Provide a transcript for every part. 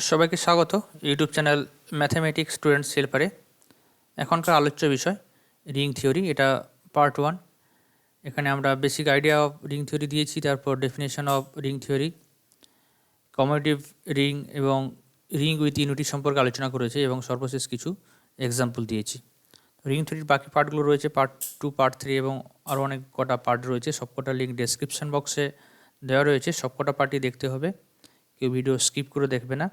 সবাইকে স্বাগত YouTube channel mathematics students হেল্পারে। এখনকার আলোচ্য বিষয় রিং থিওরি, এটা পার্ট 1। এখানে আমরা basic idea of ring theory দিয়েছি, তারপর definition of ring theory, commutative ring এবং রিং উইথ ইউনিটি সম্পর্কে আলোচনা করেছি এবং সর্বশেষ কিছু এক্সাম্পল দিয়েছি। রিং থিওরির বাকি পার্টগুলো রয়েছে পার্ট 2, পার্ট 3 এবং আরও অনেক কটা পার্ট রয়েছে। সবকটা লিঙ্ক ডেসক্রিপশন বক্সে দেওয়া রয়েছে, সবকটা পার্টই দেখতে হবে, কেউ ভিডিও স্কিপ করে দেখবে না।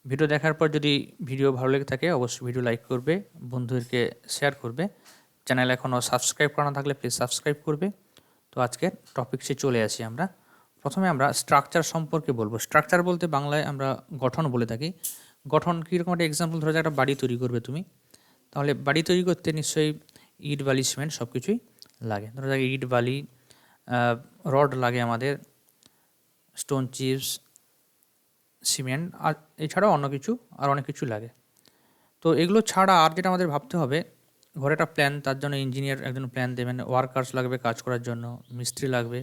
ভিডিও দেখার পর যদি ভিডিও ভালো লেগে থাকে অবশ্যই ভিডিও লাইক করবে, বন্ধুদেরকে শেয়ার করবে। চ্যানেল এখনও সাবস্ক্রাইব করা না থাকলে প্লিজ সাবস্ক্রাইব করবে। তো আজকের টপিকসে চলে আসি আমরা। প্রথমে আমরা স্ট্রাকচার সম্পর্কে বলবো। স্ট্রাকচার বলতে বাংলায় আমরা গঠন বলে থাকি। গঠন কীরকম একটা এক্সাম্পল ধরে একটা বাড়ি তৈরি করবে তুমি, তাহলে বাড়ি তৈরি করতে নিশ্চয়ই ইট, বালি, সিমেন্ট সব কিছুই লাগে। ধরো যাক ইট, বালি, রড লাগে আমাদের, স্টোন চিপস, সিমেন্ট, আর এছাড়াও অনেক কিছু লাগে। তো এগুলো ছাড়া আর যেটা আমাদের ভাবতে হবে, ঘরে একটা প্ল্যান, তার জন্য ইঞ্জিনিয়ার একজন প্ল্যান দেবেন, ওয়ার্কার্স লাগবে কাজ করার জন্য, মিস্ত্রি লাগবে,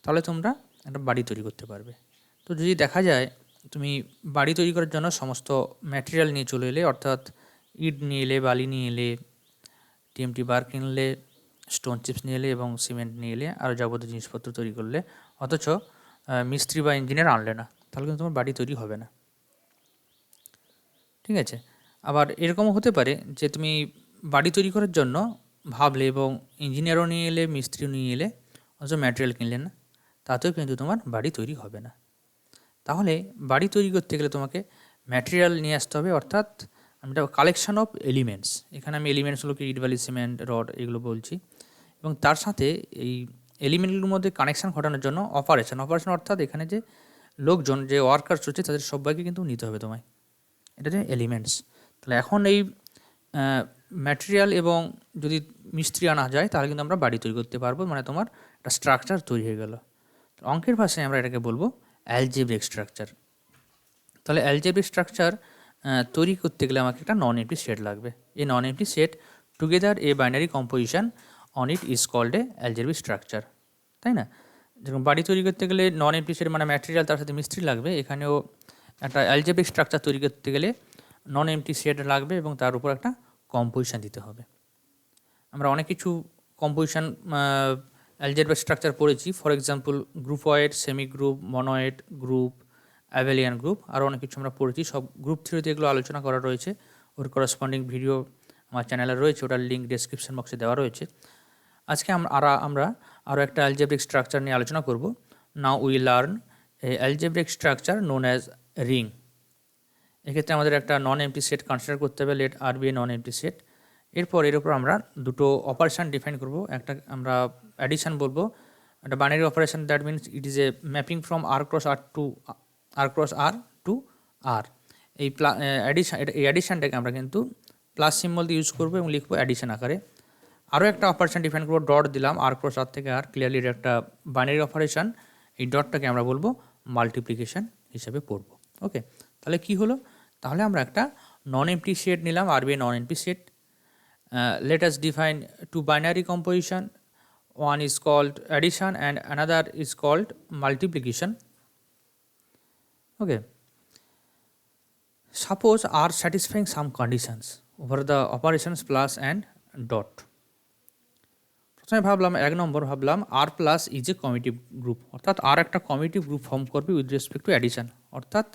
তাহলে তোমরা একটা বাড়ি তৈরি করতে পারবে। তো যদি দেখা যায় তুমি বাড়ি তৈরি করার জন্য সমস্ত ম্যাটেরিয়াল নিয়ে চলে এলে, অর্থাৎ ইট নিয়ে এলে, বালি নিয়ে এলে, টিএমটি বার কিনলে, স্টোন চিপস নিয়ে এলে এবং সিমেন্ট নিয়ে এলে, আর যাবতীয় জিনিসপত্র তৈরি করলে, অথচ মিস্ত্রি বা ইঞ্জিনিয়ার আনলে না, তাহলে কিন্তু তোমার বাড়ি তৈরি হবে না। ঠিক আছে। আবার এরকমও হতে পারে যে তুমি বাড়ি তৈরি করার জন্য ভাবলে এবং ইঞ্জিনিয়ারও নিয়ে এলে, মিস্ত্রিও নিয়ে এলে, অথচ ম্যাটেরিয়াল কিনলে না, তাতেও কিন্তু তোমার বাড়ি তৈরি হবে না। তাহলে বাড়ি তৈরি করতে গেলে তোমাকে ম্যাটেরিয়াল নিয়ে আসতে হবে, অর্থাৎ এটা কালেকশন অফ এলিমেন্টস। এখানে আমি এলিমেন্টসগুলোকে ইট, বালি, সিমেন্ট, রড এগুলো বলছি, এবং তার সাথে এই এলিমেন্টগুলোর মধ্যে কানেকশান ঘটানোর জন্য অপারেশন অর্থাৎ এখানে যে লোকজন, যে ওয়ার্কার্স রয়েছে, তাদের সবাইকে কিন্তু নিতে হবে তোমায়। এটা যে এলিমেন্টস। তাহলে এখন এই ম্যাটেরিয়াল এবং যদি মিস্ত্রি আনা যায়, তাহলে কিন্তু আমরা বাড়ি তৈরি করতে পারবো, মানে তোমার একটা স্ট্রাকচার তৈরি হয়ে গেল। অঙ্কের ভাষায় আমরা এটাকে বলবো অ্যালজেব্রিক স্ট্রাকচার। তাহলে অ্যালজেব্রিক স্ট্রাকচার তৈরি করতে গেলে আমাকে একটা নন এমপ্টি সেট লাগবে। এই non empty set together a binary composition on it is called a algebraic structure, তাই না? যেরকম বাড়ি তৈরি করতে গেলে নন এমপ্টি সেট মানে ম্যাটেরিয়াল, তার সাথে মিস্ত্রি লাগবে, এখানেও একটা অ্যালজেব্রিক স্ট্রাকচার তৈরি করতে গেলে নন এমপ্টি সেট লাগবে এবং তার উপর একটা কম্পোজিশন দিতে হবে। আমরা অনেক কিছু কম্পোজিশন অ্যালজেব্রিক স্ট্রাকচার পড়েছি, for example groupoid, semi group, monoid group, abelian group, আরও অনেক কিছু আমরা পড়েছি। সব গ্রুপ থিওরিতে এগুলো আলোচনা করা রয়েছে, ওর করসপন্ডিং ভিডিও আমার চ্যানেলে রয়েছে, ওটার লিঙ্ক ডেসক্রিপশন বক্সে দেওয়া রয়েছে। আজকে আমরা আরও একটা অ্যালজেব্রিক স্ট্রাকচার নিয়ে আলোচনা করব। Now we learn a algebraic structure known as ring. এক্ষেত্রে আমাদের একটা নন এমপ্টি সেট কনসিডার করতে হবে, late R B A non empty set. এর উপর আমরা দুটো অপারেশন ডিফাইন করব। একটা আমরা অ্যাডিশন বলবো, একটা binary operation, that means it is a mapping from R cross R to R. এই অ্যাডিশনটাকে আমরা কিন্তু প্লাস সিম্বল দিয়ে ইউজ করবো এবং লিখবো অ্যাডিশন আকারে। আরও একটা অপারেশন ডিফাইন করবো, ডট দিলাম, আর ক্রস আর থেকে আর, ক্লিয়ারলি এটা একটা বাইনারি অপারেশন। এই ডটটাকে আমরা বলবো মাল্টিপ্লিকেশন হিসেবে পড়বো। ওকে, তাহলে কি হলো? তাহলে আমরা একটা নন এমপ্টি সেট নিলাম, আরবি নন empty set. Let us define two binary composition. One is called addition and another is called multiplication. Okay. Suppose R satisfying some conditions over the operations plus and dot. প্রথমে ভাবলাম, এক নম্বর ভাবলাম R plus is a commutative group, অর্থাৎ R একটা commutative group form করবে with respect to addition, অর্থাৎ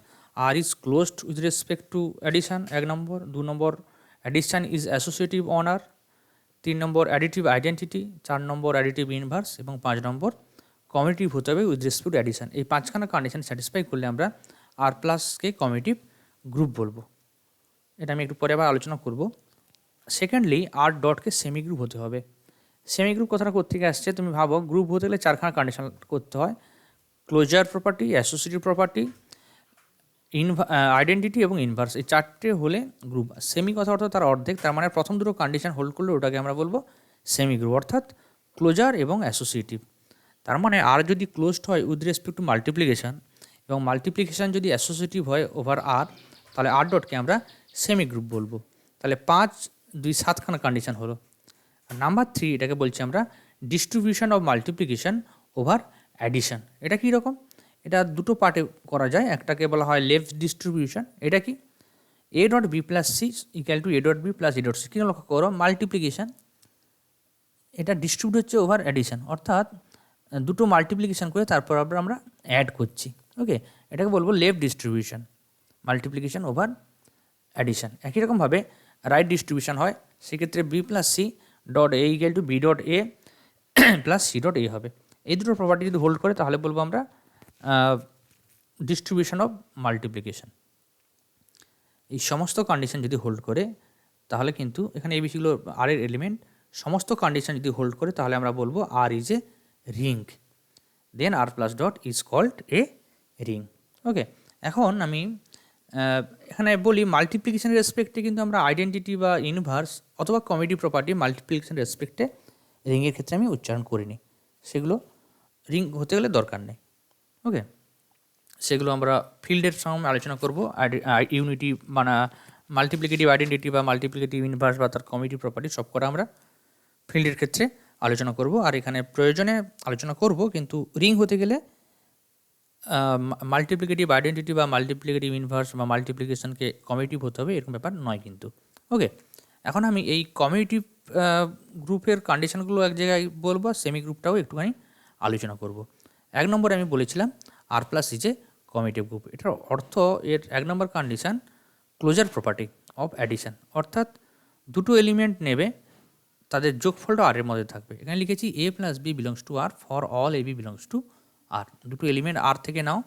R is closed with respect to addition, এক নম্বর। 2 নম্বর, addition is associative on R. 3 নম্বর, অ্যাডিটিভ আইডেন্টিটি। 4 নম্বর, অ্যাডিটিভ ইনভার্স। এবং 5 নম্বর, কমিটিভ হতে হবে উইথ রেসপেক্ট টু অ্যাডিশন। এই 5খানা কন্ডিশন স্যাটিসফাই করলে আমরা আর প্লাসকে কমিটিভ গ্রুপ বলবো। এটা আমি একটু পরে আবার আলোচনা করব। সেকেন্ডলি, আর ডটকে সেমি গ্রুপ হতে হবে। সেমি গ্রুপ কথাটা কোথেকে আসছে? তুমি ভাবো, গ্রুপ হতে গেলে 4খানা কন্ডিশন করতে হয়: closure property, associative property, identity এবং ইনভার্স। এই 4টে হলে গ্রুপ। সেমি কথা অর্থাৎ তার অর্ধেক, তার মানে প্রথম দুটো কন্ডিশন হোল্ড করলে ওটাকে আমরা বলবো সেমি গ্রুপ, অর্থাৎ ক্লোজার এবং অ্যাসোসিয়েটিভ। তার মানে আর যদি ক্লোজড হয় উইথ রেসপেক্ট টু মাল্টিপ্লিকেশন এবং মাল্টিপ্লিকেশন যদি অ্যাসোসিয়েটিভ হয় ওভার আর, তাহলে আর ডটকে আমরা সেমি গ্রুপ বলবো। তাহলে 5, 2, 7খানা কন্ডিশন হলো। আর নাম্বার 3, এটাকে বলছি আমরা distribution of multiplication over addition. এটা কী রকম? এটা দুটো পার্টে করা যায়, একটাকে বলা হয় লেফট ডিস্ট্রিবিউশন। এটা কি A dot B plus C equal to A dot B plus A dot C. কিন্তু লক্ষ্য করো মাল্টিপ্লিকেশন এটা ডিস্ট্রিবিউট হচ্ছে ওভার অ্যাডিশন, অর্থাৎ দুটো মাল্টিপ্লিকেশন করে তারপর আবার আমরা অ্যাড করছি। ওকে, এটাকে বলবো left distribution, multiplication over addition. একই রকমভাবে রাইট ডিস্ট্রিবিউশন হয়, সেক্ষেত্রে B plus C dot A equal to B dot A plus C dot A হবে। এই দুটো প্রপার্টি যদি হোল্ড করে তাহলে বলবো আমরা ডিস্ট্রিবিউশন অফ মাল্টিপ্লিকেশন। এই সমস্ত কন্ডিশন যদি হোল্ড করে তাহলে কিন্তু এখানে এই বিষয়গুলো আর এর এলিমেন্ট, সমস্ত কন্ডিশন যদি হোল্ড করে তাহলে আমরা বলবো R is a ring, then R plus dot is called a ring. Okay, এখন আমি এখানে বলি মাল্টিপ্লিকেশনের রেসপেক্টে কিন্তু আমরা আইডেন্টিটি বা ইনভার্স অথবা কমিউটিভ প্রপার্টি মাল্টিপ্লিকেশন রেসপেক্টে রিংয়ের ক্ষেত্রে আমি উচ্চারণ করিনি, সেগুলো রিং হতে গেলে দরকার নেই। ওকে, সেগুলো আমরা ফিল্ডের সঙ্গে আলোচনা করব। ইউনিটি মানে মাল্টিপ্লিকেটিভ আইডেন্টিটি বা মাল্টিপ্লিকেটিভ ইনভার্স বা তার কমিউটিভ প্রপার্টি সব করা আমরা ফিল্ডের ক্ষেত্রে আলোচনা করব। আর এখানে প্রয়োজনে আলোচনা করব, কিন্তু রিং হতে গেলে মাল্টিপ্লিকেটিভ আইডেন্টিটি বা মাল্টিপ্লিকেটিভ ইনভার্স বা মাল্টিপ্লিকেশনকে কমিউটিভ হতে হবে এরকম ব্যাপার নয় কিন্তু। ওকে, এখন আমি এই কমিউটিভ গ্রুপের কন্ডিশনগুলো এক জায়গায় বলবো, সেমি গ্রুপটাও একটুখানি আলোচনা করব। এক নম্বরে আমি বলেছিলাম R plus is a commutative group. এটার অর্থ এর এক নম্বর condition closure property of addition, অর্থাৎ দুটো এলিমেন্ট নেবে তাদের যোগফলটা আর এর মধ্যে থাকবে। এখানে লিখেছি a plus b belongs to R for all a b belongs to R. দুটো এলিমেন্ট আর থেকে নাও,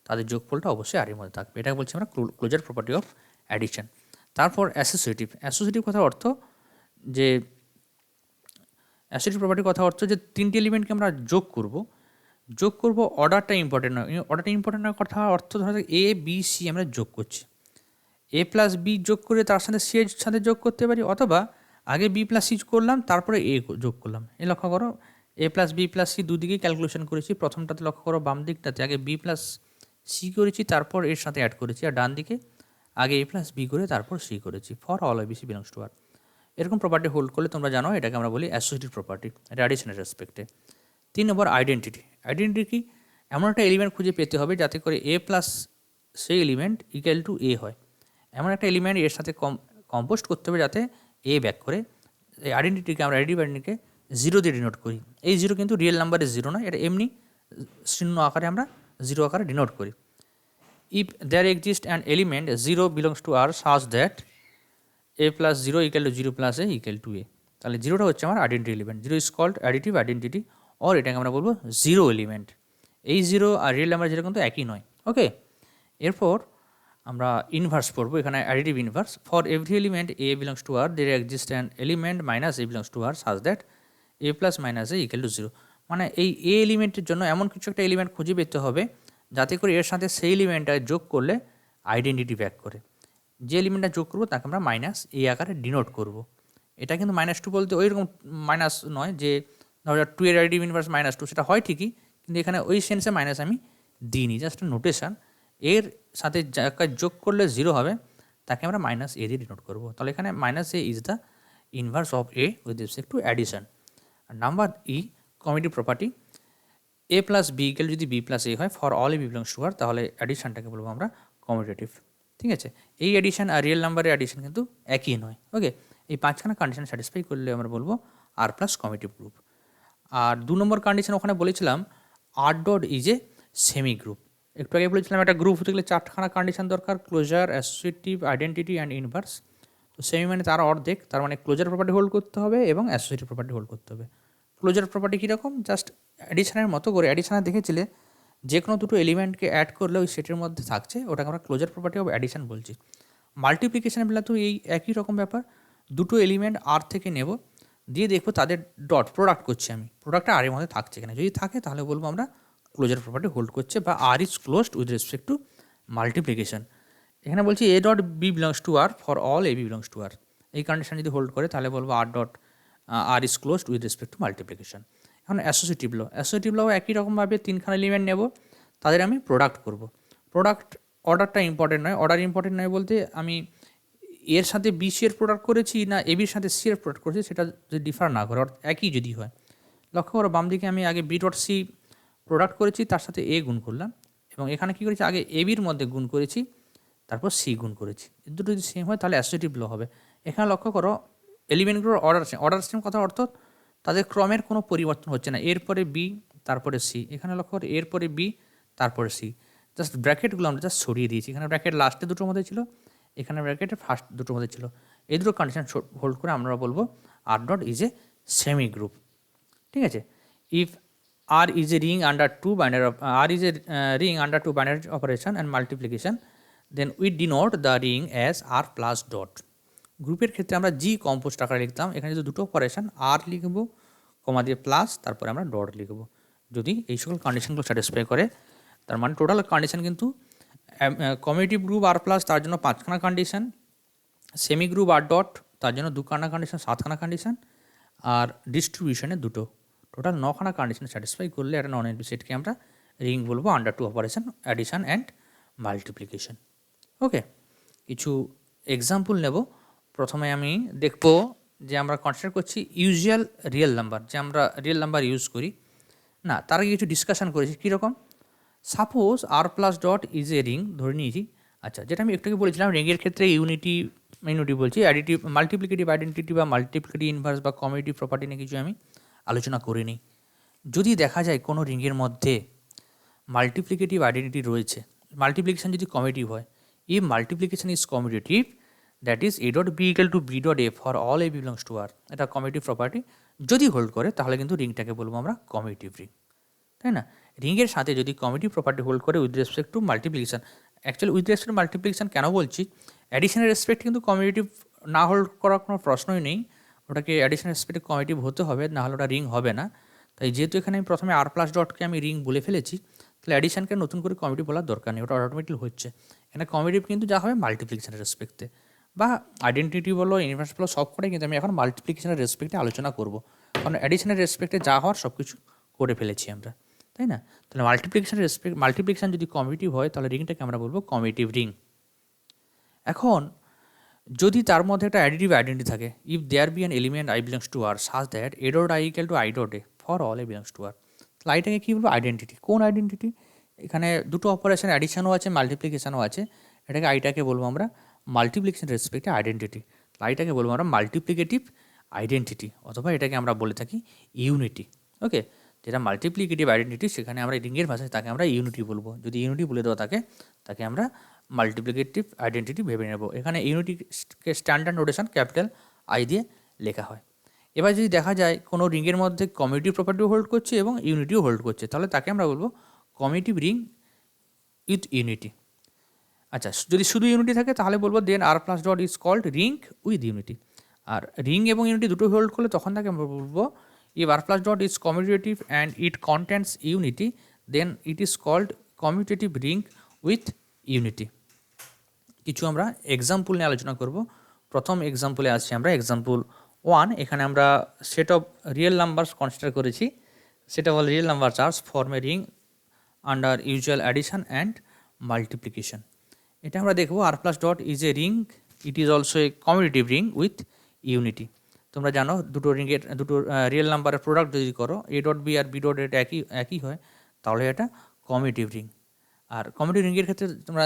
তাদের যোগফলটা অবশ্যই আর এর মধ্যে থাকবে। এটা বলছি আমরা ক্লোজার প্রপার্টি অফ অ্যাডিশন। তারপর অ্যাসোসিয়েটিভ। অ্যাসোসিয়েটিভ কথার অর্থ যে অ্যাসোসিয়েটিভ প্রপার্টির কথা অর্থ যে তিনটি এলিমেন্টকে আমরা যোগ করব, অর্ডারটা ইম্পর্টেন্ট নয়। অর্ডারটা ইম্পর্টেন্ট নয় কথা অর্থ ধরা যাক এ বি সি আমরা যোগ করছি, এ প্লাস বি যোগ করে তার সাথে সি এর সাথে যোগ করতে পারি, অথবা আগে বি প্লাস সি করলাম তারপরে এ যোগ করলাম। এই লক্ষ্য করো এ প্লাস বি প্লাস সি দুদিকে ক্যালকুলেশন করেছি। প্রথমটাতে লক্ষ্য করো বাম দিকটাতে আগে বি প্লাস সি করেছি তারপর এর সাথে অ্যাড করেছি, আর ডান দিকে আগে এ প্লাস বি করে তারপর সি করেছি। For all a b c belongs to R. এরকম প্রপার্টি হোল্ড করলে তোমরা জানো এটাকে আমরা বলি অ্যাসোসিয়েটিভ প্রপার্টি, এটা অ্যাডিশনের রেসপেক্টে। 3 নম্বর আইডেন্টিটি। আইডেন্টিটি কি? এমন একটা এলিমেন্ট খুঁজে পেতে হবে যাতে করে এ প্লাস সেই এলিমেন্ট ইকুয়াল টু এ হয়। এমন একটা এলিমেন্ট এর সাথে কম্পোস্ট করতে হবে যাতে এ ব্যাক করে। এই আইডেন্টিটিকে আমরা আইডেন্টিটি আইডেন্টিটিকে 0 দিয়ে ডিনোট করি। এই 0 কিন্তু রিয়েল নাম্বারের 0 নয়, এটা এমনি শূন্য আকারে আমরা 0 আকারে ডিনোট করি। If there exist an element 0 belongs to R such that A plus 0 equal to 0 plus a equal to a, তাহলে 0টা হচ্ছে আমার identity element. 0 is called additive identity, or এটাকে আমরা বলবো 0 এলিমেন্ট। এই 0 আর রিয়েল নাম্বার 0 কিন্তু একই নয়। ওকে, এরপর আমরা ইনভার্স পড়বো। এখানে additive inverse. For every element A belongs to R there exist an element minus A belongs to R such that A plus minus A equal to 0। মানে এই এ এলিমেন্টের জন্য এমন কিছু একটা এলিমেন্ট খুঁজে পেতে হবে যাতে করে এর সাথে সেই এলিমেন্টটা যোগ করলে আইডেন্টিটি ব্যাক করে। যে এলিমেন্টটা যোগ করবো তাকে আমরা মাইনাস এ আকারে ডিনোট করব। এটা কিন্তু -2 বলতে ওই রকম মাইনাস নয় যে ধরো 2 এর অ্যাডিটিভ ইনভার্স -2, সেটা হয় ঠিকই, কিন্তু এখানে ওই সেন্সে মাইনাস আমি দিইনি, জাস্ট নোটেশন। এর সাথে যাকে যোগ করলে 0 হবে তাকে আমরা মাইনাস এ দিয়ে ডিনোট করবো। তাহলে এখানে minus a is the inverse of a with respect to addition. Number ই commutative property. A plus b equal যদি বি প্লাস এ হয় for all a b belongs to R, তাহলে অ্যাডিশনটাকে বলবো আমরা কমিউটেটিভ। ঠিক আছে, এই অ্যাডিশন আর রিয়েল নাম্বারের অ্যাডিশন কিন্তু একই নয়। ওকে, এই 5খানা কন্ডিশন স্যাটিসফাই করলে আমরা বলবো আর প্লাস কমিউটিভ গ্রুপ। আর 2 নম্বর কন্ডিশন ওখানে বলেছিলাম R dot is a semi group. একটু আগে বলেছিলাম একটা গ্রুপ হতে গেলে 4খানা কন্ডিশন দরকার, closure, associative, identity and inverse. তো সেমি মানে তার অর্ধেক, তার মানে ক্লোজার প্রপার্টি হোল্ড করতে হবে এবং অ্যাসোসিয়েটিভ প্রপার্টি হোল্ড করতে হবে। ক্লোজার প্রপার্টি কীরকম? জাস্ট অ্যাডিশনের মতো করে, অ্যাডিশনে দেখেছিলে যে কোনো দুটো এলিমেন্টকে অ্যাড করলে ওই সেটের মধ্যে থাকছে, ওটাকে আমরা ক্লোজার প্রপার্টি অফ অ্যাডিশন বলছি। মাল্টিপ্লিকেশনের বেলা তো এই একই রকম ব্যাপার, দুটো এলিমেন্ট আর থেকে নেব, দিয়ে দেখবো তাদের ডট প্রোডাক্ট করছি আমি, প্রোডাক্টটা আর এর মধ্যে থাকছে কিনা। যদি থাকে তাহলে বলবো আমরা ক্লোজার প্রপার্টি হোল্ড করছে বা R is closed with respect to multiplication. এখানে বলছি a dot b belongs to R for all a b belongs to R. এই কন্ডিশন যদি হোল্ড করে তাহলে বলবো R dot R is closed with respect to multiplication. এখন associative law. Associative law একই রকমভাবে 3খানা এলিমেন্ট নেব, তাদের আমি প্রোডাক্ট করব। প্রোডাক্ট অর্ডারটা ইম্পর্টেন্ট নয়। অর্ডার ইম্পর্টেন্ট নয় বলতে আমি এর সাথে বি সি এর প্রোডাক্ট করেছি না এ বির সাথে সি এর প্রোডাক্ট করেছি সেটা যদি ডিফার না করে, একই যদি হয়। লক্ষ্য করো বাম দিকে আমি আগে বি ডট সি প্রোডাক্ট করেছি, তার সাথে এ গুণ করলাম, এবং এখানে কী করেছি, আগে এ বির মধ্যে গুণ করেছি, তারপর সি গুণ করেছি। এই দুটো যদি সেম হয় তাহলে অ্যাসোসিয়েটিভ ল হবে। এখানে লক্ষ্য করো এলিমেন্টগুলোর অর্ডার সেম, কথা অর্থ তাদের ক্রমের কোনো পরিবর্তন হচ্ছে না। এরপরে বি, তারপরে সি। এখানে লক্ষ্য করো এরপরে বি, তারপরে সি। জাস্ট ব্র্যাকেটগুলো আমরা জাস্ট সরিয়ে দিয়েছি। এখানে ব্র্যাকেট লাস্টে দুটোর মধ্যে ছিল, এখানে ব্র্যাকেটে ফার্স্ট দুটোর মধ্যে ছিল। এই দুটো কন্ডিশন হোল্ড করে আমরা বলবো R dot is a semi group. ঠিক আছে। If R is a ring under two binary, R is a ring under two binary operation and multiplication, then we denote the ring as R plus dot. গ্রুপের ক্ষেত্রে আমরা জি compost আকারে লিখতাম, এখানে যদি দুটো অপারেশন আর লিখবো কমা দিয়ে প্লাস, তারপরে আমরা ডট লিখবো। যদি এই সকল কন্ডিশনগুলো স্যাটিসফাই করে, তার মানে টোটাল কন্ডিশন কিন্তু কমিউটিভ গ্রুপ আর প্লাস তার জন্য 5খানা condition, semi group R dot তার জন্য 2খানা কন্ডিশন, 7খানা কন্ডিশন, আর ডিস্ট্রিবিউশনে দুটো, টোটাল 9খানা কন্ডিশন স্যাটিসফাই করলে একটা নন এমপি সেটকে আমরা রিং বলবো under two operation, addition and multiplication. Okay, কিছু এক্সাম্পল নেব। প্রথমে আমি দেখব যে আমরা কনসিডার করছি ইউজুয়াল রিয়েল নাম্বার, যে আমরা রিয়েল নাম্বার ইউজ করি না, তার আগে কিছু ডিসকাশন করেছি। কীরকম, suppose R plus dot is a ring ধরে নিয়েছি। আচ্ছা, যেটা আমি একটু আগে বলেছিলাম রিংয়ের ক্ষেত্রে ইউনিটি বলছি, অ্যাডিটিভ মাল্টিপ্লিকেটিভ আইডেন্টিটি বা মাল্টিপ্লিকেটিভ ইনভার্স বা কমিউটিভ প্রপার্টি নিয়ে কিছু আমি আলোচনা করিনি। যদি দেখা যায় কোনো রিংয়ের মধ্যে মাল্টিপ্লিকেটিভ আইডেন্টিটি রয়েছে, মাল্টিপ্লিকেশন যদি কমিউটিভ হয়, if multiplication is commutative, that is a dot b equal to b dot a for all a belongs to r, এটা কমিউটিভ প্রপার্টি যদি হোল্ড করে তাহলে কিন্তু রিংটাকে বলবো আমরা কমিউটিভ রিং, তাই না? রিংয়ের সাথে যদি কমিউটিভ প্রপার্টি হোল্ড করে with respect to multiplication, actually with respect to multiplication কেন বলছি, অ্যাডিশনের রেসপেক্ট কিন্তু কমিউটিভ না হোল্ড করার কোনো প্রশ্নই নেই, ওটাকে অ্যাডিশনের রেসপেক্টে কমিউটিভ হতে হবে, না হলে ওটা রিং হবে না। তাই যেহেতু এখানে আমি প্রথমে আর প্লাস ডটকে আমি রিং বলে ফেলেছি, তাহলে অ্যাডিশনকে নতুন করে কমিউটিভ বলার দরকার নেই, ওটা অটোমেটিক হচ্ছে। এখানে কমিউটিভ কিন্তু যা হবে মাল্টিপ্লিকেশনের রেসপেক্টে, বা আইডেন্টিটি বলো ইনভার্স বলো সব করে, কিন্তু আমি এখন মাল্টিপ্লিকেশনের রেসপেক্টে আলোচনা করব, কারণ অ্যাডিশনের রেসপেক্টে যা হওয়ার সব কিছু করে ফেলেছি আমরা, তাই না? তাহলে মাল্টিপ্লিকেশন যদি কমিউটিভ হয় তাহলে রিংটাকে আমরা বলবো কমিউটিভ রিং। এখন যদি তার মধ্যে একটা অ্যাডিটিভ আইডেন্টি থাকে, if there be an element I belongs to R such that a dot I equal to I dot a for all a belongs to R, তাহলে আইটাকে কী বলবো, আইডেন্টিটি। কোন আইডেন্টিটি? এখানে দুটো অপারেশন অ্যাডিশনও আছে মাল্টিপ্লিকেশনও আছে, এটাকে আইটাকে বলবো আমরা মাল্টিপ্লিকেশন রেসপেক্টে আইডেন্টিটি, আইটাকে বলবো আমরা মাল্টিপ্লিকেটিভ আইডেন্টিটি, অথবা এটাকে আমরা বলে থাকি ইউনিটি। ওকে, যেটা মাল্টিপ্লিকেটিভ আইডেন্টিটি সেখানে আমরা রিংয়ের ভাষায় তাকে আমরা ইউনিটি বলবো, যদি ইউনিটি বলে দেওয়া থাকে তাকে আমরা মাল্টিপ্লিকেটিভ আইডেন্টিটি ভেবে নেব। এখানে ইউনিটিকে স্ট্যান্ডার্ড নোটেশন ক্যাপিটাল আই দিয়ে লেখা হয়। এবার যদি দেখা যায় কোনো রিংয়ের মধ্যে কমিউটিভ প্রপার্টিও হোল্ড করছে এবং ইউনিটিও হোল্ড করছে, তাহলে তাকে আমরা বলবো কমিউটিভ রিং উইথ ইউনিটি। আচ্ছা, যদি শুধু ইউনিটি থাকে তাহলে বলবো then R plus dot is called ring with unity. আর রিং এবং ইউনিটি দুটো হোল্ড করলে তখন তাকে আমরা বলবো if r plus dot is commutative and it contains unity, then it is called commutative ring with unity. কিছু আমরা এক্সাম্পল নিয়ে আলোচনা করব। প্রথম এক্সাম্পলে আসছি আমরা, এক্সাম্পল 1। এখানে আমরা set of real numbers consider করেছি। Set of all real numbers R form a ring under usual addition and multiplication. এটা আমরা দেখব R plus dot is a ring, it is also a commutative ring with unity. তোমরা জানো দুটো রিংয়ের দুটো real নাম্বারের প্রোডাক্ট যদি করো, এ ডট বি আর বি ডট এটা একই হয়, তাহলে এটা কমিউটিভ রিং। আর কমিউটিভ রিংয়ের ক্ষেত্রে তোমরা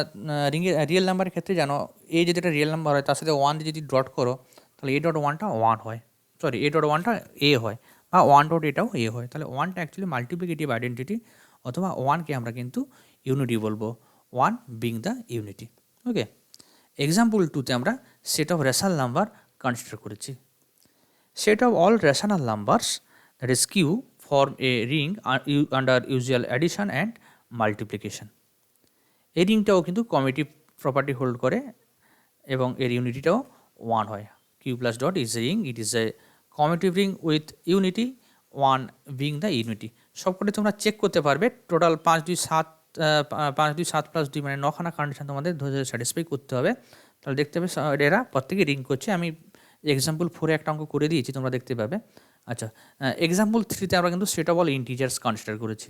রিয়েল নাম্বারের ক্ষেত্রে জানো, এ যদি একটা রিয়েল নাম্বার হয় তার সাথে 1 দিয়ে যদি ডট করো তাহলে এ ডট 1টা 1 হয়, সরি এ ডট 1টা এ হয়, বা 1 ডট এটাও এ হয়। তাহলে 1টা অ্যাকচুয়ালি মাল্টিপ্লিকেটিভ আইডেন্টিটি, অথবা 1কে আমরা কিন্তু ইউনিটি বলবো, 1 being the unity. Okay, example 2তে আমরা set of rational number consider করেছি। Set of all rational numbers, that is Q, form a ring under usual addition and multiplication. এই রিংটাও কিন্তু কমিউটিভ প্রপার্টি হোল্ড করে এবং এর ইউনিটিটাও 1 হয়। Q plus dot is a ring, it is a commutative ring with unity, 1 being the unity. সবকটি তোমরা check করতে পারবে, টোটাল 5 2 7 প্লাস 2 মানে 9খানা কন্ডিশন তোমাদের ধরে স্যাটিসফাই করতে হবে। তাহলে দেখতে পাবে এরা প্রত্যেকে রিং করছে। আমি এক্সাম্পল 4-এ একটা অঙ্ক করে দিয়েছি, তোমরা দেখতে পাবে। আচ্ছা, এক্সাম্পল 3-তে আমরা কিন্তু set of all integers consider করেছি।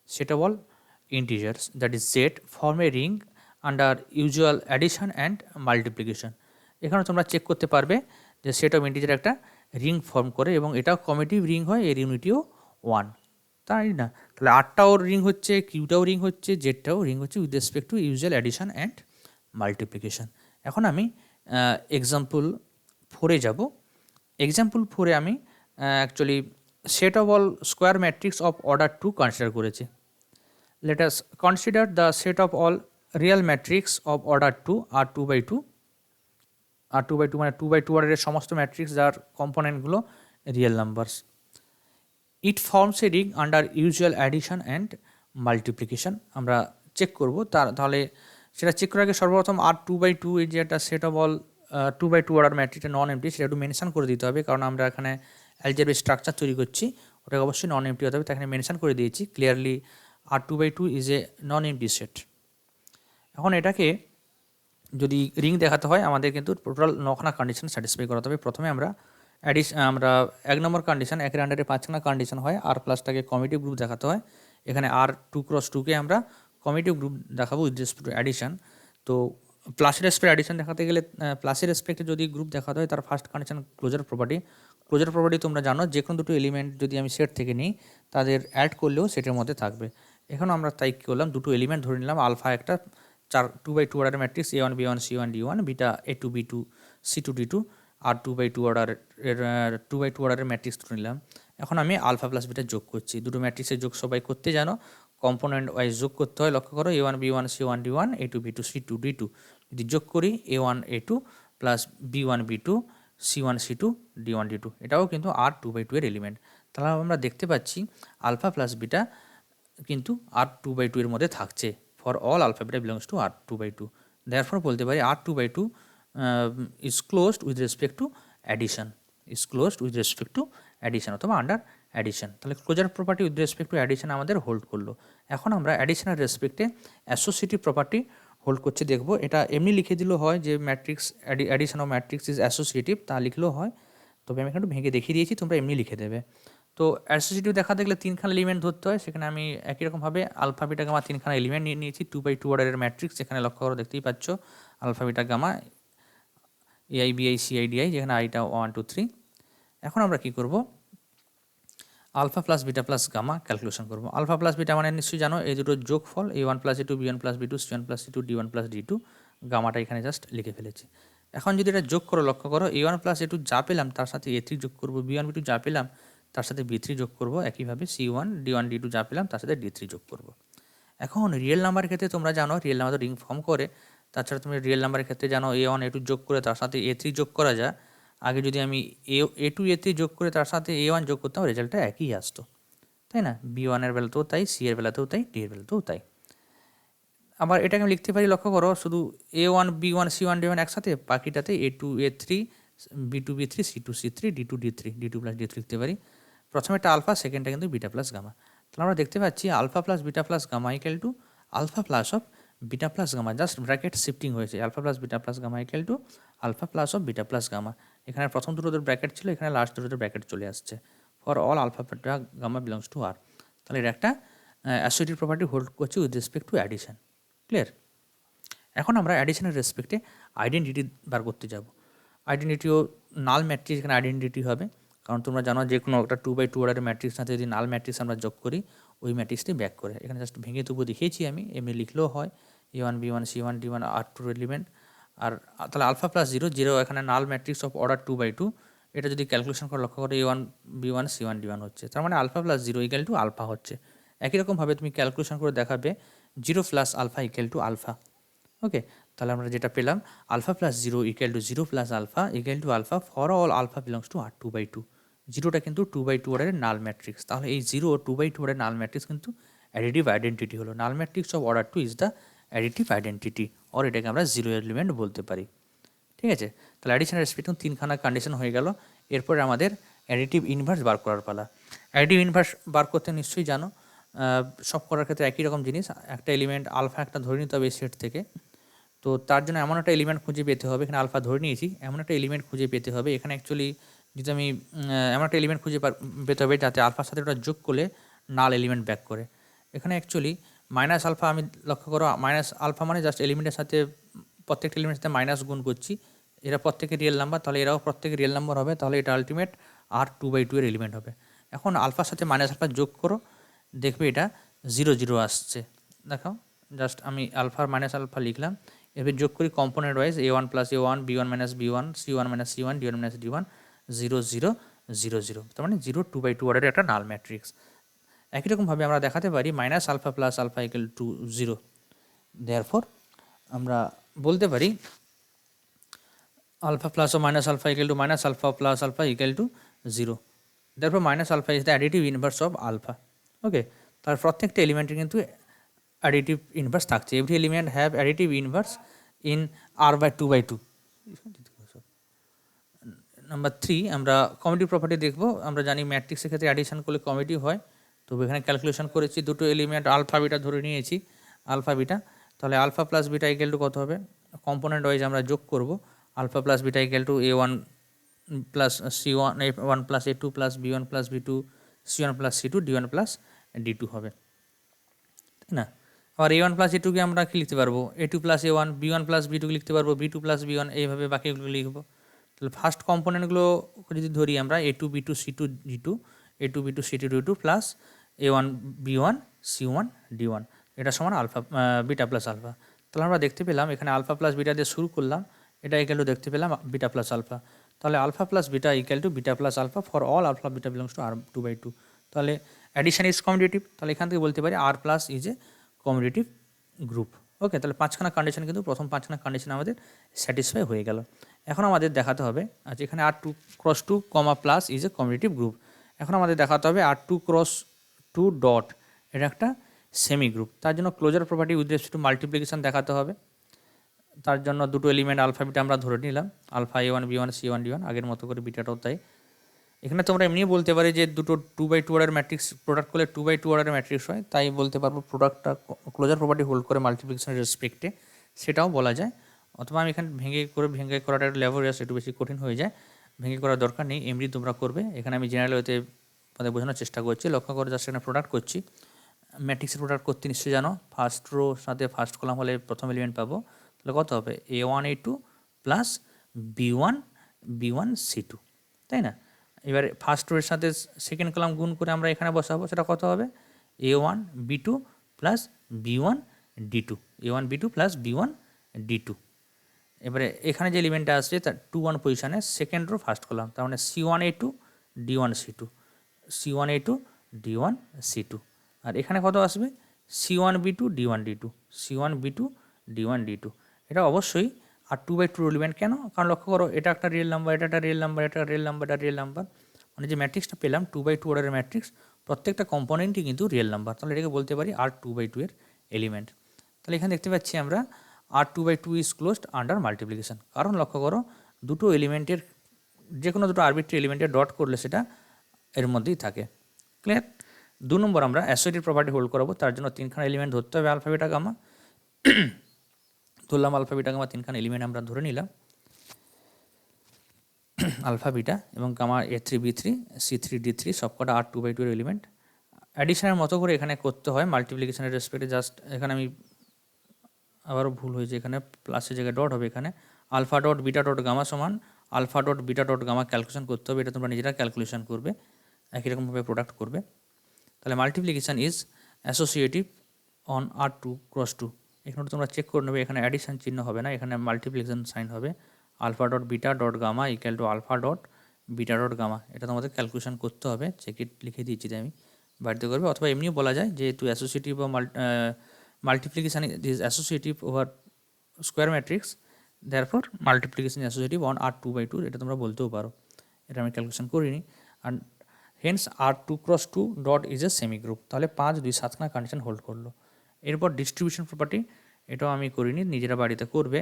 Set of all integers, that is Z, form a ring under usual addition and multiplication. এখানে তোমরা চেক করতে পারবে যে সেট অফ ইন্টিজার একটা রিং ফর্ম করে এবং এটাও কমিউটিভ রিং হয়, এর ইউনিটিও 1। তাই না? তাহলে আরটাও রিং হচ্ছে, কিউটাও রিং হচ্ছে, জেডটাও রিং হচ্ছে with respect to usual addition and multiplication. এখন আমি এক্সাম্পল 4-এ যাব। এক্সাম্পল 4-এ আমি actually set of all square matrix of order 2 consider করেছি। Let us consider the set of all real matrix of order 2 আর 2/2। আর 2/2 মানে 2/2 অর্ডারের সমস্ত ম্যাট্রিক্স যার কম্পোনেন্টগুলো real numbers. It forms a ring under usual addition and multiplication. আমরা check করব তাহলে সেটা চেক করার আগে সর্বপ্রথম আর 2/2 এই যে একটা সেট অফ অল 2/2 অর্ডার ম্যাট্রিক্সটা নন এমটি সেটা একটু মেনশন করে দিতে হবে, কারণ আমরা এখানে অ্যালজেব্রিক স্ট্রাকচার তৈরি করছি, ওটাকে অবশ্যই নন এমটি হতে হবে। তাই এখানে মেনশন করে দিয়েছি clearly R 2/2 is a non empty set. এখন এটাকে যদি রিং দেখাতে হয় আমাদের কিন্তু টোটাল 9খানা কন্ডিশন স্যাটিসফাই করাতে হবে। প্রথমে আমরা আমরা 1 নম্বর কন্ডিশন, 1-এর আন্ডারে 5খানা কন্ডিশন হয়, আর প্লাসটাকে কমিটিভ গ্রুপ দেখাতে হয়। এখানে আর 2x2কে আমরা কমিটিভ গ্রুপ দেখাবো উইথ রেসপেক্ট টু অ্যাডিশন। তো প্লাসের রেসপেক্ট অ্যাডিশন দেখাতে গেলে প্লাসের রেসপেক্টে যদি গ্রুপ দেখাতে হয় তার first condition closure property. Closure property তোমরা জানো যে কোনো দুটো এলিমেন্ট যদি আমি সেট থেকে নিই তাদের অ্যাড করলেও সেটের মধ্যে থাকবে। এখন আমরা তাই কী করলাম, দুটো এলিমেন্ট ধরে নিলাম, আলফা একটা 2/2 অর্ডারের matrix A1 B1 C1 D1, beta A2 B2 C2 D2, আর 2/2 অর্ডারের 2/2 অর্ডারের ম্যাট্রিক্স ধরে নিলাম। এখন আমি আলফা প্লাস বিটা যোগ করছি। দুটো ম্যাট্রিক্সের যোগ সবাই করতে জানো, কম্পোনেন্ট ওয়াইজ যোগ করতে হয়। লক্ষ্য করো A1 B1 C1 D1 A2 B2 C2 D2, যদি যোগ করি A1 A2 plus B1 B2 C1 C2 D1 D2, এটাও কিন্তু আর 2/2 এর এলিমেন্ট। তাহলে আমরা দেখতে পাচ্ছি আলফা প্লাস বিটা কিন্তু আর 2/2 এর মধ্যে থাকছে for all alpha beta belongs to R 2/2। Therefore বলতে পারি R 2/2 is closed with respect to addition, is closed with respect to addition অথবা আন্ডার অ্যাডিশন। তাহলে closure property with respect to addition আমাদের hold করলো। এখন আমরা অ্যাডিশনের রেসপেক্টে অ্যাসোসিয়েটিভ প্রপার্টি হোল্ড করছে দেখবো। এটা এমনি লিখে দিলেও হয় যে matrix addition of matrix is associative, তা লিখলেও হয়, তবে আমি এখানে একটু ভেঙে দেখিয়ে দিয়েছি, তোমরা এমনি লিখে দেবে। তো অ্যাসোসিয়েটিভ দেখাতে গেলে 3খানা এলিমেন্ট ধরতে হয়, সেখানে আমি একই রকমভাবে আলফা বিটা গামা 3খানা এলিমেন্ট নিয়ে নিয়েছি। 2/2 অর্ডারের ম্যাট্রিক্স, এখানে লক্ষ্য করো দেখতেই পাচ্ছ alpha beta gamma AI BI CI DI, যেখানে আইটা 1 2 3। এখন আমরা কি করব, alpha plus beta plus gamma calculation করব। আলফা প্লাস বিটা মানে নিশ্চয়ই জানো এই দুটো যোগফল A1 plus A2 B1 plus B2 C1 plus C2 D1 plus D2, গামাটা এখানে জাস্ট লিখে ফেলেছি। এখন যদি এটা যোগ করো, লক্ষ্য করো A1 প্লাস A2 যা পেলাম তার সাথে A3 যোগ করব, B1 B2 যা পেলাম তার সাথে B3 যোগ করব, একইভাবে C1 D1 D2 যা পেলাম তার সাথে D3 যোগ করব। এখন রিয়েল নাম্বারের ক্ষেত্রে তোমরা জানো রিয়েল নাম্বার তো রিং ফর্ম করে, তাছাড়া তুমি রিয়েল নাম্বারের ক্ষেত্রে জানো A1 A2 যোগ করে তার সাথে A3 যোগ করা যায়। আগে যদি আমি A2 A3 যোগ করে তার সাথে A1 যোগ করতাম, রেজাল্টটা একই আসতো, তাই না? B1 এর বেলাতেও তাই, C এর বেলাতেও তাই, D এর বেলাতেও তাই। আবার এটাকে আমি লিখতে পারি, লক্ষ্য করো শুধু A1 B1 C1 D1 একসাথে, বাকিটাতে A2 A3 B2 B3 C2 C3 D2 D3 D2 plus D3 লিখতে পারি। প্রথমেটা আলফা, সেকেন্ডটা কিন্তু বিটা প্লাস গামা। তাহলে আমরা দেখতে পাচ্ছি alpha plus beta plus gamma equal to alpha plus of beta plus gamma, just bracket shifting হয়েছে। Alpha plus beta plus gamma equal to alpha plus of beta plus gamma. এখানে প্রথম দুটোতে bracket ছিল, এখানে লাস্ট দুটোতে bracket চলে আসছে। For all alpha beta gamma belongs to R. তাহলে এটা একটা অ্যাসোসিয়েটিভ প্রপার্টি হোল্ড করছে with respect to addition. Clear? এখন আমরা অ্যাডিশনের রেসপেক্টে আইডেন্টিটি বার করতে যাব। আইডেন্টিটিও নাল ম্যাট্রিক্স এখানে আইডেন্টিটি হবে, কারণ তোমরা জানো যে কোনো একটা 2/2 অর্ডারের ম্যাট্রিক্স সাথে যদি নাল ম্যাট্রিক্স আমরা যোগ করি ওই ম্যাট্রিক্সটি ব্যাক করে। এখানে জাস্ট ভেঙে তবু দেখিয়েছি আমি, এমনি লিখলেও হয় A1 B1 C1 D1 R2 element. আর তাহলে আলফা প্লাস 0 এখানে নাল ম্যাট্রিক্স অফ অর্ডার 2/2, এটা যদি ক্যালকুলেশন করে লক্ষ্য করে A1 B1 C1 D1 হচ্ছে, তার মানে alpha plus 0 equal to alpha হচ্ছে। একই রকমভাবে তুমি ক্যালকুলেশন করে দেখাবে 0 plus alpha equal to alpha. Okay, তাহলে আমরা যেটা পেলাম alpha plus 0 equal to 0 plus alpha equal to alpha for all alpha belongs to R 2/2। 0টা কিন্তু 2/2 অর্ডারের নাল ম্যাট্রিক্স, তাহলে এই 0 2/2 অর্ডারের নাল ম্যাট্রিক্স কিন্তু অ্যাডিটিভ আইডেন্টিটি হলো। Null matrix of order 2 is the additive identity, or এটাকে আমরা 0 এলিমেন্ট বলতে পারি। ঠিক আছে, তাহলে অ্যাডিশনাল রেসপেক্ট 3খানা কন্ডিশন হয়ে গেল। এরপরে আমাদের অ্যাডিটিভ ইনভার্স বার করার পালা। অ্যাডিটিভ ইনভার্স বার করতে নিশ্চয়ই জানো, সব করার ক্ষেত্রে একই রকম জিনিস, একটা এলিমেন্ট আলফা একটা ধরে নিতে হবে সেট থেকে। তো তার জন্য এমন একটা এলিমেন্ট খুঁজে পেতে হবে, এখানে আলফা ধরে নিয়েছি, এমন একটা এলিমেন্ট খুঁজে পেতে হবে। এখানে অ্যাকচুয়ালি যদি আমি এমন একটা এলিমেন্ট খুঁজে পেতে হবে যাতে আলফার সাথে ওটা যোগ করলে নাল এলিমেন্ট ব্যাক করে। এখানে অ্যাকচুয়ালি মাইনাস আলফা, আমি লক্ষ্য করো মাইনাস আলফা মানে জাস্ট এলিমেন্টের সাথে প্রত্যেকটা এলিমেন্টের সাথে মাইনাস গুণ করছি, এরা প্রত্যেকে রিয়েল নাম্বার, তাহলে এরাও প্রত্যেকে রিয়েল নাম্বার হবে, তাহলে এটা আলটিমেট আর 2/2 এর এলিমেন্ট হবে। এখন আলফার সাথে মাইনাস আলফা যোগ করো, দেখবে এটা 0 0 আসছে। দেখো জাস্ট আমি আলফা মাইনাস আলফা লিখলাম, এবার যোগ করি component wise a1 plus a1, b1 minus b1, c1 minus c1, d1 minus d1, 0 0 0 0, তার মানে 0 2/2 অর্ডারের একটা নাল ম্যাট্রিক্স। একই রকমভাবে আমরা দেখাতে পারি minus alpha plus alpha equal to 0। Therefore আমরা বলতে পারি alpha plus or minus alpha equal to minus alpha plus alpha equal to 0. Therefore minus alpha is the additive inverse of alpha. Okay, তার প্রত্যেকটা এলিমেন্টের কিন্তু অ্যাডিটিভ ইনভার্স থাকছে। Every element have additive inverse in r/2/2। Number 3 আমরা কমিউটিভ property দেখব। আমরা জানি ম্যাট্রিক্সের ক্ষেত্রে অ্যাডিশন করলে কমিউটিভ হয়, তবে এখানে ক্যালকুলেশন করেছি দুটো এলিমেন্ট আলফা বিটা ধরে নিয়েছি, আলফা বিটা, তাহলে alpha plus beta equal to কত হবে, কম্পোনেন্ট ওয়াইজ আমরা যোগ করব। Alpha plus beta equal to a1 plus c1, a1 plus a2 plus b1 plus b2, c1 plus c2, d1 plus d2 হবে, তাই না? আবার a1 প্লাস a2 কে আমরা কি লিখতে পারবো, a2 plus a1, b1 plus b2 কে লিখতে পারবো b2 প্লাস b1, এইভাবে বাকিগুলো লিখবো। তাহলে ফার্স্ট কম্পোনেন্টগুলো যদি ধরি আমরা a2 b2 c2 d2, a2 b2 c2 d2 plus a1 b1 c1 d1, এটা সমান আলফা বিটা প্লাস আলফা। তাহলে আমরা দেখতে পেলাম এখানে আলফা প্লাস বিটা দিয়ে শুরু করলাম, এটা ইকুয়াল টু দেখতে পেলাম বিটা প্লাস আলফা। তাহলে alpha plus beta equal to beta plus alpha for all alpha beta belongs to r/2/2। তাহলে অ্যাডিশন ইজ কমিউটেটিভ, তাহলে এখান থেকে বলতে পারি R plus is a commutative group. Okay, তাহলে পাঁচখানা কন্ডিশন কিন্তু প্রথম পাঁচখানা কন্ডিশন আমাদের স্যাটিসফাই হয়ে গেল। এখন আমাদের দেখাতে হবে, আচ্ছা এখানে r2 × 2 plus is a commutative group. এখন আমাদের দেখাতে হবে r2 × 2 ডট, এটা একটা সেমি গ্রুপ। তার জন্য closure property with respect to multiplication দেখাতে হবে। তার জন্য দুটো এলিমেন্ট আলফা বিটা আমরা ধরে নিলাম, alpha a1 b1 c1 d1, আগের মতো করে বিটাটাও তাই। এখানে তোমরা এমনি বলতে পারি যে দুটো 2/2 অর্ডার ম্যাট্রিক্স প্রোডাক্ট করলে 2/2 অর্ডারের ম্যাট্রিক্স হয়, তাই বলতে পারবো প্রোডাক্টটা ক্লোজার প্রপার্টি হোল্ড করে মাল্টিপ্লিকেশনের রেসপেক্টে, সেটাও বলা যায়। অথবা আমি এখানে ভেঙে করাটা একটু ল্যাবোরিয়াস, একটু বেশি কঠিন হয়ে যায়, ভেঙে করার দরকার নেই, এমনি তোমরা করবে। এখানে আমি জেনারেল ওয়েতে তোমাদের বোঝানোর চেষ্টা করছি। লক্ষ্য করে জাস্ট এখানে প্রোডাক্ট করছি, ম্যাট্রিক্সের প্রোডাক্ট করতে নিশ্চয়ই জানো, ফার্স্ট রো সাথে ফার্স্ট কলাম হলে প্রথম এলিমেন্ট পাবো, তাহলে কত হবে a1 a2 plus b1 b1 c2, তাই না? এবার ফার্স্ট রোয়ের সাথে সেকেন্ড কলাম গুণ করে আমরা এখানে বসাবো, সেটা কত হবে a1 b2 plus b1 d2, a1 b2 plus b1 d2। এবারে এখানে যে এলিমেন্টটা আসছে তার 2 1 পজিশানে সেকেন্ড রো ফার্স্ট কলাম, তার মানে c1 a2 d1 c2, c1 a2 d1 c2। আর এখানে কত আসবে c1 b2 d1 d2, c1 b2 d1 d2। এটা অবশ্যই আর 2/2 এলিমেন্ট। কেন? কারণ লক্ষ্য করো এটা একটা রিয়েল নাম্বার, এটা একটা রিয়েল নাম্বার, এটা রিয়েল নাম্বার, এটা রিয়েল নাম্বার, মানে যে ম্যাট্রিক্সটা পেলাম 2/2 অর্ডারের ম্যাট্রিক্স, প্রত্যেকটা কম্পোনেন্টই কিন্তু রিয়েল নাম্বার, তাহলে এটাকে বলতে পারি আর 2/2 এর এলিমেন্ট। তাহলে এখানে দেখতে পাচ্ছি আমরা আর 2/2 ইজ ক্লোজড আন্ডার মাল্টিপ্লিকেশন, কারণ লক্ষ্য করো দুটো এলিমেন্টের যে কোনো দুটো আরবিট্রারি এলিমেন্টের ডট করলে সেটা এর মধ্যেই থাকে। ক্লিয়ার? 2 নম্বর আমরা অ্যাসোসিয়েটিভ প্রপার্টি হোল্ড করাবো, তার জন্য তিনখানা এলিমেন্ট ধরতে হবে আলফা বিটা গামা। ধরলাম আলফা বিটা গামা, তিনখানা এলিমেন্ট আমরা ধরে নিলাম আলফা বিটা এবং gamma a3 b3 c3 d3 সবকটা আর 2/2 এর এলিমেন্ট। অ্যাডিশনের মতো করে এখানে করতে হয় মাল্টিপ্লিকেশনের রেসপেক্টে। জাস্ট এখানে আমি আবারও ভুল হয়েছে, এখানে প্লাসের জায়গায় ডট হবে, এখানে alpha dot beta dot gamma সমান alpha dot beta dot gamma calculation করতে হবে, এটা তোমরা নিজেরা ক্যালকুলেশন করবে, একই রকমভাবে প্রোডাক্ট করবে। তাহলে multiplication is associative on r2 × 2। এখানে তোমরা চেক করে নেবে, এখানে অ্যাডিশন চিহ্ন হবে না, এখানে মাল্টিপ্লিকেশন সাইন হবে, alpha dot beta dot gamma equal to alpha dot beta dot gamma. এটা তোমাদের ক্যালকুলেশন করতে হবে, চেক লিখে দিয়েছি আমি, বাড়িতে করবে। অথবা এমনিও বলা যায় যেহেতু অ্যাসোসিয়েটিভ বা multiplication is associative over square matrix, therefore multiplication associative on r2/2, এটা তোমরা বলতেও পারো, এটা আমি ক্যালকুলেশন করিনি। আর hence r2 × 2 dot is a semi group. তাহলে 5 2 7খানা কন্ডিশন হোল্ড করলো। এরপর ডিস্ট্রিবিউশন প্রপার্টি, এটাও আমি করিনি, নিজেরা বাড়িতে করবে।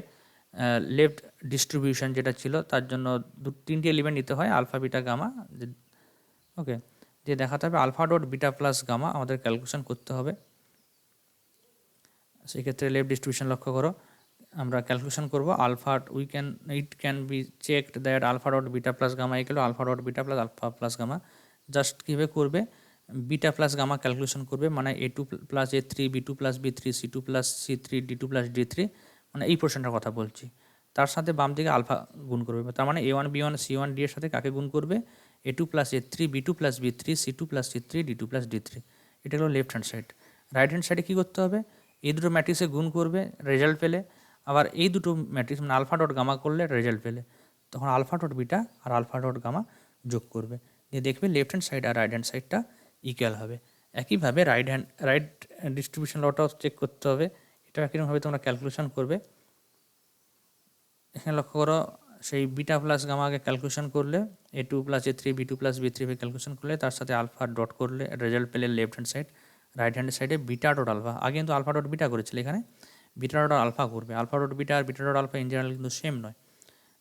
লেফট ডিস্ট্রিবিউশন যেটা ছিল তার জন্য তিনটি এলিমেন্ট নিতে হয় আলফা বিটা গামা। ওকে, দিয়ে দেখাতে হবে alpha dot beta plus gamma আমাদের ক্যালকুলেশন করতে হবে। সেক্ষেত্রে লেফট ডিস্ট্রিবিউশন লক্ষ্য করো, আমরা ক্যালকুলেশন করবো alpha it can be checked that alpha dot beta plus gamma equal alpha dot beta plus alpha plus gamma. Just কীভাবে করবে, বিটা প্লাস গামা ক্যালকুলেশন করবে, মানে a2 plus a3 b2 plus b3 c2 plus c3 d2 plus d3, মানে এই পোর্শনটার কথা বলছি। তার সাথে বাম দিকে আলফা গুণ করবে, তার মানে a1 b1 c1 d এর সাথে কাকে গুণ করবে, a2 plus a3 b2 plus b3 c2 plus c3 d2 plus d3। এটা হলো left hand side. Right hand সাইডে কী করতে হবে, এই দুটো ম্যাট্রিক্সে গুণ করবে রেজাল্ট পেলে, আবার এই দুটো ম্যাট্রিক্স মানে আলফা ডট গামা করলে রেজাল্ট পেলে, তখন আলফা ডট বিটা আর আলফা ডট গামা যোগ করবে, দিয়ে দেখবে লেফট হ্যান্ড সাইড আর রাইট হ্যান্ড সাইডটা ইকুয়াল হবে। একইভাবে রাইট ডিস্ট্রিবিউশন লটাও চেক করতে হবে। এটা কীরকমভাবে তোমরা ক্যালকুলেশন করবে, এখানে লক্ষ্য করো, সেই বিটা প্লাস গামাকে ক্যালকুলেশন করলে A2 plus A3 B2 plus B3 calculation করলে তার সাথে আলফা ডট করলে রেজাল্ট পেলে left hand side, right hand সাইডে বিটা ডট আলফা, আগে কিন্তু আলফা ডট বিটা করেছিল, এখানে বিটা ডট আলফা করবে। আলফা ডট বিটা আর beta dot alpha in general কিন্তু সেম নয়,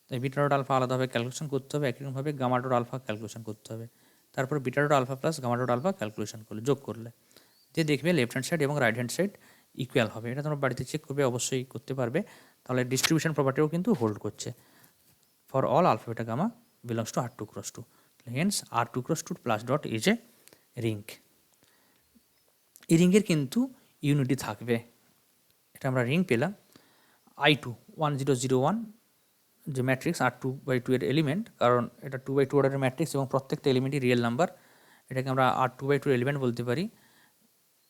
তাই বিটা ডট আলফা আলাদাভাবে ক্যালকুলেশন করতে হবে, একইরকমভাবে গামা ডট আলফা ক্যালকুলেশন করতে হবে। তারপর beta dot alpha plus gamma dot alpha calculation করলে যোগ করলে যে দেখবে লেফট হ্যান্ড সাইড এবং রাইট হ্যান্ড সাইড ইকুয়াল হবে। এটা তোমরা বাড়িতে চেক করবে, অবশ্যই করতে পারবে, তাহলে ডিস্ট্রিবিউশন প্রপার্টিও কিন্তু হোল্ড করছে। For all alpha beta gamma belongs to R2 cross 2. Hence R2 cross 2 plus dot is a ring. এই রিংয়ের কিন্তু ইউনিটি থাকবে, এটা আমরা রিং পেলাম I2 1001 যে ম্যাট্রিক্স R2/2 এর এলিমেন্ট, কারণ এটা 2/2 অর্ডারের ম্যাট্রিক্স এবং প্রত্যেকটা এলিমেন্টই রিয়েল নাম্বার, এটাকে আমরা R2/2 এলিমেন্ট বলতে পারি।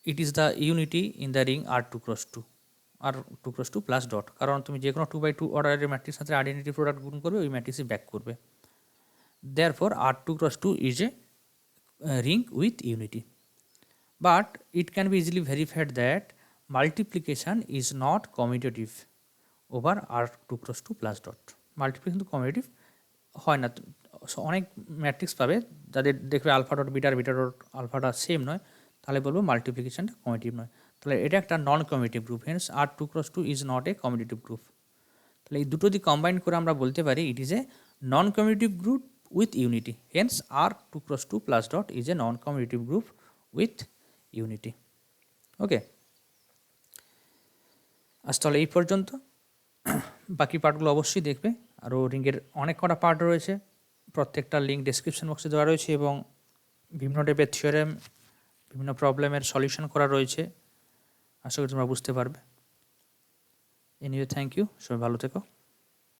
It is the unity in the ring R2 cross 2 R2 cross 2 plus dot, কারণ তুমি যে কোনো 2/2 অর্ডারের ম্যাট্রিক্স সাথে আইডেন্টিটি প্রোডাক্ট গুণ করবে, ওই ম্যাট্রিক্সই ব্যাক করবে। Therefore R2 cross 2 is a ring with unity, but it can be easily verified that multiplication is not commutative over R2 cross 2 plus dot. Multiplication তো কমিউটেটিভ হয় না, অনেক ম্যাট্রিক্স পাবে যাদের দেখবে আলফা ডট বিটা আর beta dot আলফাটা same নয়, তাহলে বলবো মাল্টিপ্লিকেশনটা কমিউটেটিভ নয়, তাহলে এটা একটা non commutative group. Hence R2 cross 2 is not a commutative group. তাহলে এই দুটো দিয়ে কম্বাইন করে আমরা বলতে পারি it is a non commutative group with unity. Hence R2 cross 2 plus dot is a non commutative group with unity. ওকে, আজ তাহলে এই পর্যন্ত, বাকি পার্টগুলো অবশ্যই দেখবে। আরও রিংয়ের অনেক কটা পার্ট রয়েছে, প্রত্যেকটা লিঙ্ক ডেসক্রিপশন বক্সে দেওয়া রয়েছে এবং বিভিন্ন টাইপের থিওরেম, বিভিন্ন প্রবলেমের সলিউশন করা রয়েছে, আশা করি তোমরা বুঝতে পারবে। এনিওয়ে থ্যাংক ইউ, সবাই ভালো থেকো।